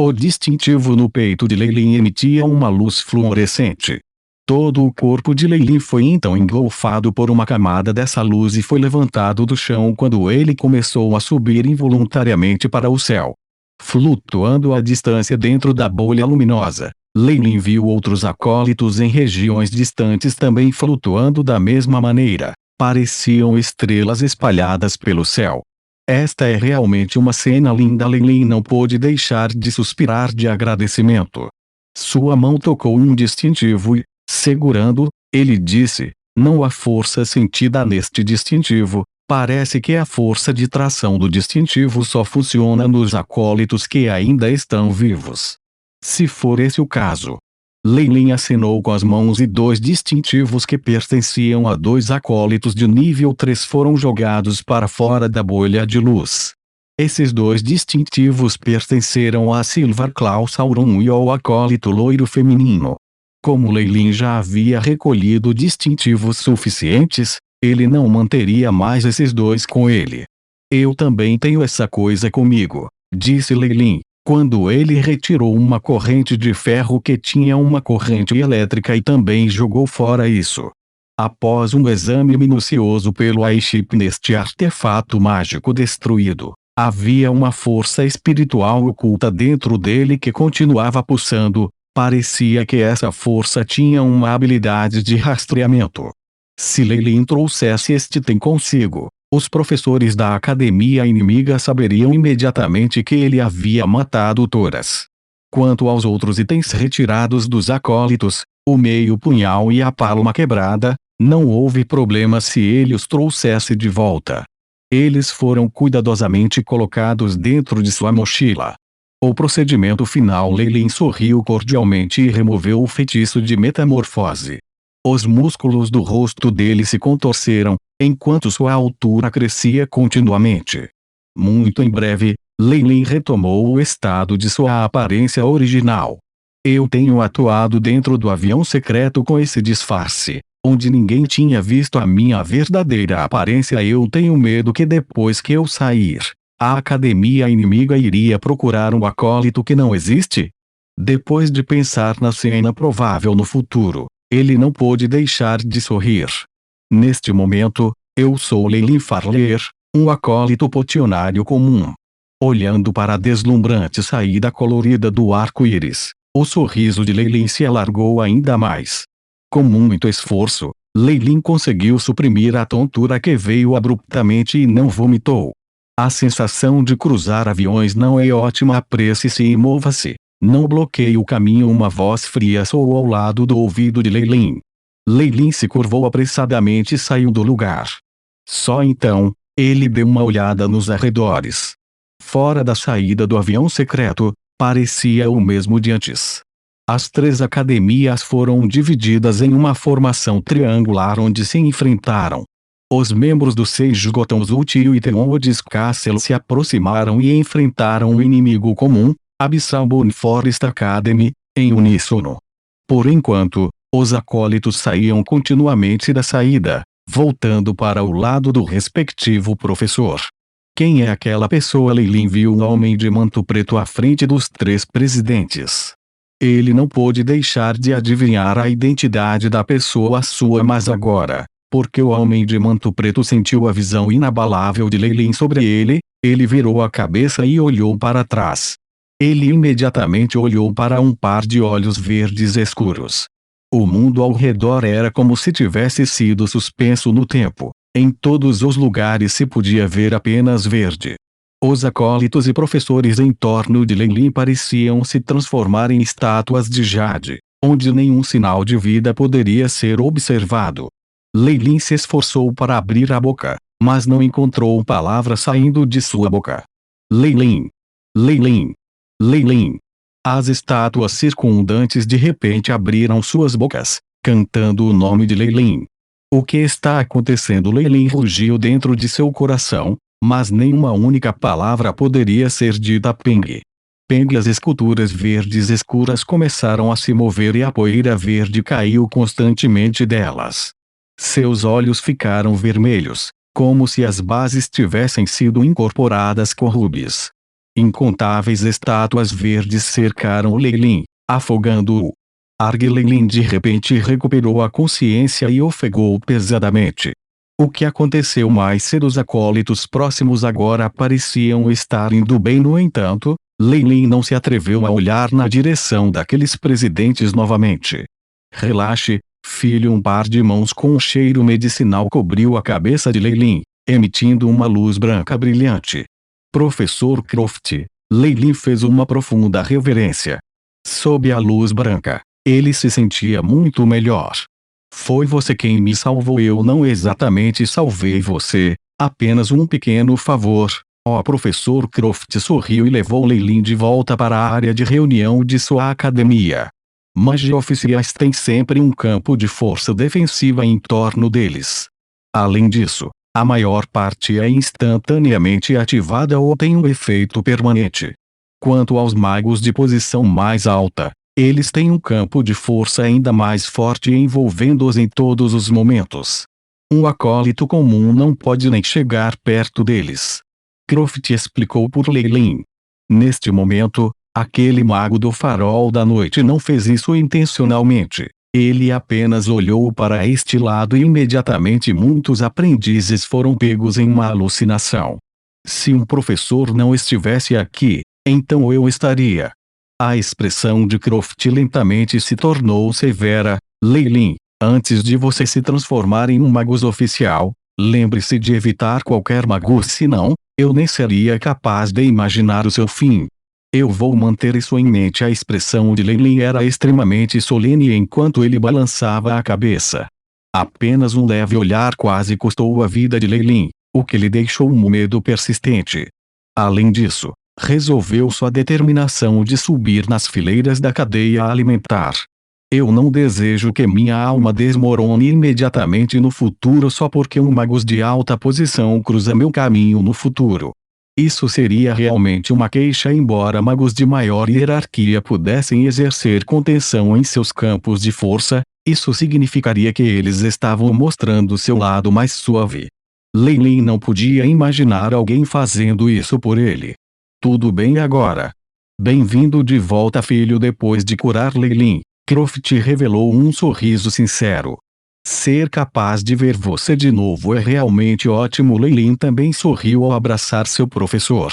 O distintivo no peito de Leilin emitia uma luz fluorescente. Todo o corpo de Leilin foi então engolfado por uma camada dessa luz e foi levantado do chão quando ele começou a subir involuntariamente para o céu. Flutuando à distância dentro da bolha luminosa, Leilin viu outros acólitos em regiões distantes também flutuando da mesma maneira. Pareciam estrelas espalhadas pelo céu. Esta é realmente uma cena linda. Leilin não pôde deixar de suspirar de agradecimento. Sua mão tocou um distintivo e, segurando, ele disse: não há força sentida neste distintivo. Parece que a força de tração do distintivo só funciona nos acólitos que ainda estão vivos. Se for esse o caso. Leilin acenou com as mãos e 2 distintivos que pertenciam a 2 acólitos de nível 3 foram jogados para fora da bolha de luz. Esses 2 distintivos pertenceram a Silvar Claw Sauron e ao acólito loiro feminino. Como Leilin já havia recolhido distintivos suficientes, ele não manteria mais esses 2 com ele. Eu também tenho essa coisa comigo, disse Leilin, quando ele retirou uma corrente de ferro que tinha uma corrente elétrica e também jogou fora isso. Após um exame minucioso pelo Aiship neste artefato mágico destruído, havia uma força espiritual oculta dentro dele que continuava pulsando. Parecia que essa força tinha uma habilidade de rastreamento. Se Leilin trouxesse este item consigo, os professores da academia inimiga saberiam imediatamente que ele havia matado Thoras. Quanto aos outros itens retirados dos acólitos, o meio-punhal e a palma quebrada, não houve problema se ele os trouxesse de volta. Eles foram cuidadosamente colocados dentro de sua mochila. O procedimento final. Leilin sorriu cordialmente e removeu o feitiço de metamorfose. Os músculos do rosto dele se contorceram, enquanto sua altura crescia continuamente. Muito em breve, Leilin retomou o estado de sua aparência original. Eu tenho atuado dentro do avião secreto com esse disfarce, onde ninguém tinha visto a minha verdadeira aparência. Eu tenho medo que depois que eu sair, a academia inimiga iria procurar um acólito que não existe? Depois de pensar na cena provável no futuro, ele não pôde deixar de sorrir. Neste momento, eu sou Leilin Farleer, um acólito potionário comum. Olhando para a deslumbrante saída colorida do arco-íris, o sorriso de Leilin se alargou ainda mais. Com muito esforço, Leilin conseguiu suprimir a tontura que veio abruptamente e não vomitou. A sensação de cruzar aviões não é ótima. Apresse-se e mova-se. Não bloqueie o caminho. Uma voz fria soou ao lado do ouvido de Leilin. Leilin se curvou apressadamente e saiu do lugar. Só então, ele deu uma olhada nos arredores. Fora da saída do avião secreto, parecia o mesmo de antes. As 3 academias foram divididas em uma formação triangular onde se enfrentaram. Os membros do Sage Gotham Zult e Theodis Castle se aproximaram e enfrentaram o inimigo comum, Abyssal Moon Forest Academy, em uníssono. Por enquanto, os acólitos saíam continuamente da saída, voltando para o lado do respectivo professor. Quem é aquela pessoa? Leilin viu um homem de manto preto à frente dos 3 presidentes. Ele não pôde deixar de adivinhar a identidade da pessoa sua, mas agora, porque o homem de manto preto sentiu a visão inabalável de Leilin sobre ele, ele virou a cabeça e olhou para trás. Ele imediatamente olhou para um par de olhos verdes escuros. O mundo ao redor era como se tivesse sido suspenso no tempo. Em todos os lugares se podia ver apenas verde. Os acólitos e professores em torno de Leilin pareciam se transformar em estátuas de jade, onde nenhum sinal de vida poderia ser observado. Leilin se esforçou para abrir a boca, mas não encontrou palavra saindo de sua boca. Leilin! Leilin! Leilin! As estátuas circundantes de repente abriram suas bocas, cantando o nome de Leilin. O que está acontecendo? Leilin rugiu dentro de seu coração, mas nenhuma única palavra poderia ser dita. Peng! Peng! As esculturas verdes escuras começaram a se mover e a poeira verde caiu constantemente delas. Seus olhos ficaram vermelhos, como se as bases tivessem sido incorporadas com rubis. Incontáveis estátuas verdes cercaram Lei Lin, afogando-o. Lei Lin de repente recuperou a consciência e ofegou pesadamente. O que aconteceu mais cedo? Os acólitos próximos agora pareciam estar indo bem. No entanto, Lei Lin não se atreveu a olhar na direção daqueles presidentes novamente. Relaxe, filho. Um par de mãos com um cheiro medicinal cobriu a cabeça de Lei Lin, emitindo uma luz branca brilhante. Professor Croft, Lei Lin fez uma profunda reverência. Sob a luz branca, ele se sentia muito melhor. Foi você quem me salvou. Eu não exatamente salvei você, apenas um pequeno favor. Professor Croft sorriu e levou Lei Lin de volta para a área de reunião de sua academia. Magia oficiais têm sempre um campo de força defensiva em torno deles. Além disso, a maior parte é instantaneamente ativada ou tem um efeito permanente. Quanto aos magos de posição mais alta, eles têm um campo de força ainda mais forte envolvendo-os em todos os momentos. Um acólito comum não pode nem chegar perto deles. Croft explicou por Lei Lin. Neste momento, aquele mago do farol da noite não fez isso intencionalmente. Ele apenas olhou para este lado e imediatamente muitos aprendizes foram pegos em uma alucinação. Se um professor não estivesse aqui, então eu estaria. A expressão de Croft lentamente se tornou severa. Lei Lin, antes de você se transformar em um mago oficial, lembre-se de evitar qualquer mago, senão, eu nem seria capaz de imaginar o seu fim. Eu vou manter isso em mente. A expressão de Lei Lin era extremamente solene enquanto ele balançava a cabeça. Apenas um leve olhar quase custou a vida de Lei Lin, o que lhe deixou um medo persistente. Além disso, resolveu sua determinação de subir nas fileiras da cadeia alimentar. Eu não desejo que minha alma desmorone imediatamente no futuro só porque um mago de alta posição cruza meu caminho no futuro. Isso seria realmente uma queixa. Embora magos de maior hierarquia pudessem exercer contenção em seus campos de força, isso significaria que eles estavam mostrando seu lado mais suave. Lei Lin não podia imaginar alguém fazendo isso por ele. Tudo bem agora? Bem-vindo de volta, filho. Depois de curar Lei Lin, Croft revelou um sorriso sincero. Ser capaz de ver você de novo é realmente ótimo. Lei Lin também sorriu ao abraçar seu professor.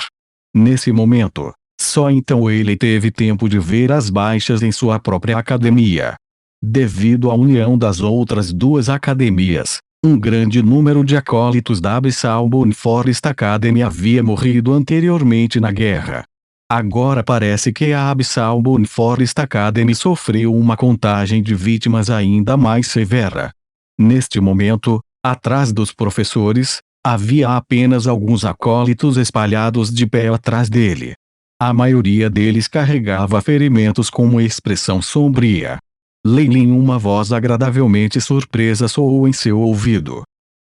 Nesse momento, só então ele teve tempo de ver as baixas em sua própria academia. Devido à união das outras duas academias, um grande número de acólitos da Abyssal Moon Forest Academy havia morrido anteriormente na guerra. Agora parece que a Abyssal Moon Forest Academy sofreu uma contagem de vítimas ainda mais severa. Neste momento, atrás dos professores, havia apenas alguns acólitos espalhados de pé atrás dele. A maioria deles carregava ferimentos com uma expressão sombria. Lei Lin, uma voz agradavelmente surpresa soou em seu ouvido.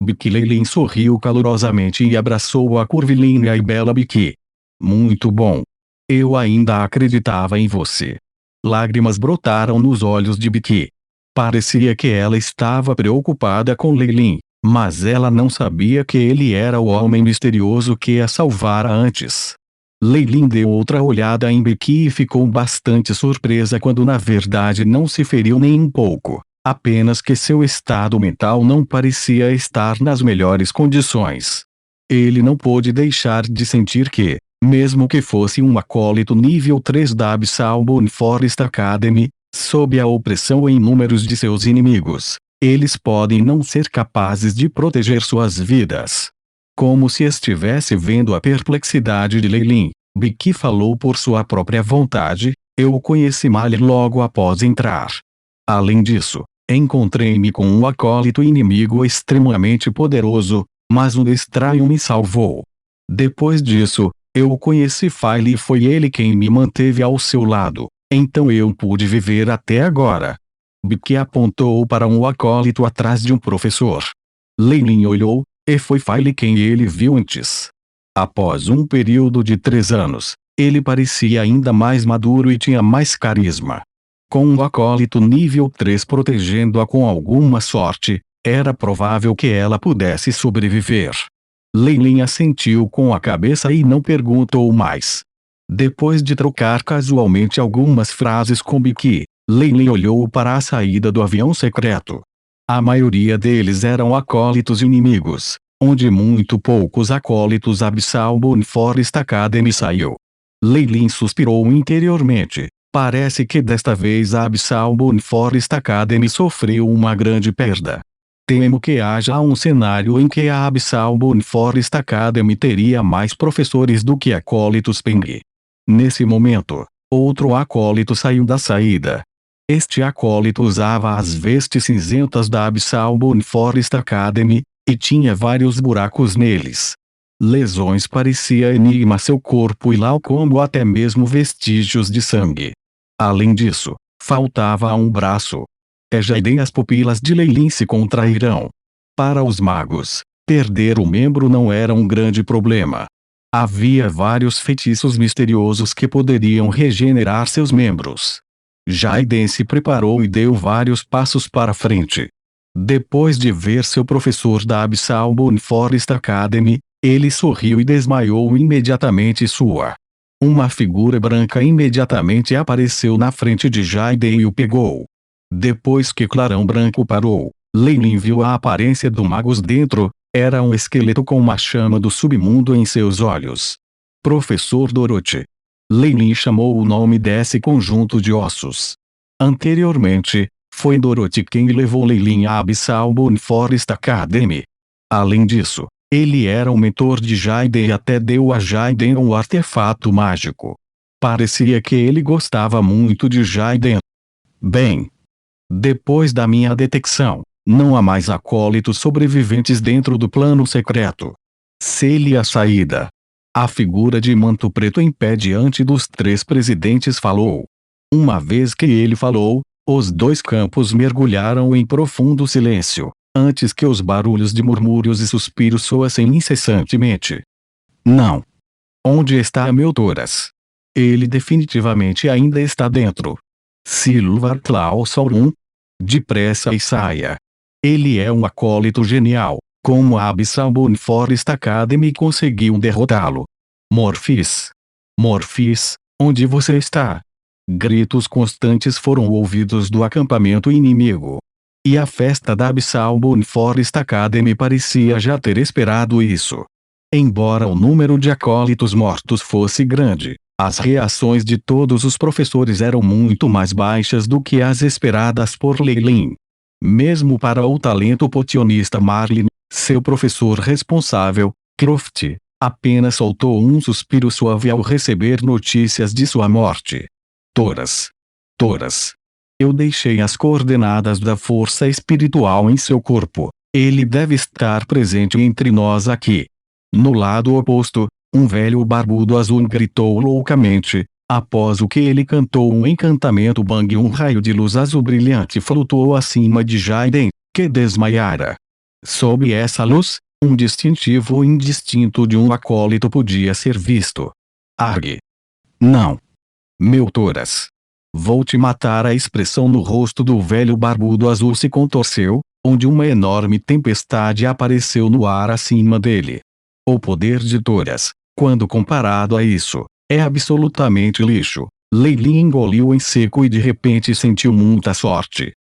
Biki. Lei Lin sorriu calorosamente e abraçou a curvilínea e bela Biki. Muito bom. Eu ainda acreditava em você. Lágrimas brotaram nos olhos de Biki. Parecia que ela estava preocupada com Lei Lin, mas ela não sabia que ele era o homem misterioso que a salvara antes. Lei Lin deu outra olhada em Biki e ficou bastante surpresa quando na verdade não se feriu nem um pouco, apenas que seu estado mental não parecia estar nas melhores condições. Ele não pôde deixar de sentir que, mesmo que fosse um acólito nível 3 da Abyssal Moon Forest Academy, sob a opressão em números de seus inimigos, eles podem não ser capazes de proteger suas vidas. Como se estivesse vendo a perplexidade de Lei Lin, Biki falou por sua própria vontade. Eu o conheci mal logo após entrar. Além disso, encontrei-me com um acólito inimigo extremamente poderoso, mas um estranho me salvou. Depois disso, eu o conheci File e foi ele quem me manteve ao seu lado. Então eu pude viver até agora. Biki apontou para um acólito atrás de um professor. Lei Lin olhou, e foi File quem ele viu antes. Após um período de 3 anos, ele parecia ainda mais maduro e tinha mais carisma. Com um acólito nível 3 protegendo-a com alguma sorte, era provável que ela pudesse sobreviver. Lei Lin assentiu com a cabeça e não perguntou mais. Depois de trocar casualmente algumas frases com Biki, Leilin olhou para a saída do avião secreto. A maioria deles eram acólitos inimigos, onde muito poucos acólitos Abyssal Moon Forest Academy saiu. Leilin suspirou interiormente. Parece que desta vez a Abyssal Moon Forest Academy sofreu uma grande perda. Temo que haja um cenário em que a Abyssal Moon Forest Academy teria mais professores do que acólitos Peng. Nesse momento, outro acólito saiu da saída. Este acólito usava as vestes cinzentas da Abyssal Moon Forest Academy, e tinha vários buracos neles. Lesões parecia enigma seu corpo e lá como até mesmo vestígios de sangue. Além disso, faltava um braço. E as pupilas de Leilin se contrairão. Para os magos, perder o membro não era um grande problema. Havia vários feitiços misteriosos que poderiam regenerar seus membros. Jaiden se preparou e deu vários passos para frente. Depois de ver seu professor da Abyssal Moon Forest Academy, ele sorriu e desmaiou imediatamente uma figura branca imediatamente apareceu na frente de Jaiden e o pegou. Depois que Clarão Branco parou, Leilin viu a aparência do Magus dentro, era um esqueleto com uma chama do submundo em seus olhos. Professor Dorothy. Leilin chamou o nome desse conjunto de ossos. Anteriormente, foi Dorothy quem levou Leilin à Abyssal Moon Forest Academy. Além disso, ele era o mentor de Jaiden e até deu a Jaiden um artefato mágico. Parecia que ele gostava muito de Jaiden. Bem, depois da minha detecção, não há mais acólitos sobreviventes dentro do plano secreto. Sei-lhe a saída. A figura de manto preto em pé diante dos 3 presidentes falou. Uma vez que ele falou, os 2 campos mergulharam em profundo silêncio, antes que os barulhos de murmúrios e suspiros soassem incessantemente. Não. Onde está meu Thoras? Ele definitivamente ainda está dentro. Silvar Clausaurum. Depressa e saia. Ele é um acólito genial. Como a Abyssal Moon Forest Academy conseguiu derrotá-lo? Morphis. Morphis, onde você está? Gritos constantes foram ouvidos do acampamento inimigo. E a festa da Abyssal Moon Forest Academy parecia já ter esperado isso. Embora o número de acólitos mortos fosse grande, as reações de todos os professores eram muito mais baixas do que as esperadas por Leilin. Mesmo para o talento potionista Marlin, seu professor responsável, Croft, apenas soltou um suspiro suave ao receber notícias de sua morte. Thoras. Thoras. Eu deixei as coordenadas da força espiritual em seu corpo. Ele deve estar presente entre nós aqui. No lado oposto, um velho barbudo azul gritou loucamente. Após o que ele cantou um encantamento Bang, um raio de luz azul brilhante flutuou acima de Jaiden, que desmaiara. Sob essa luz, um distintivo indistinto de um acólito podia ser visto. Arg. Não. Meu Thoras. Vou te matar. A expressão no rosto do velho barbudo azul se contorceu, onde uma enorme tempestade apareceu no ar acima dele. O poder de Thoras, quando comparado a isso, é absolutamente lixo. Leilin engoliu em seco e de repente sentiu muita sorte.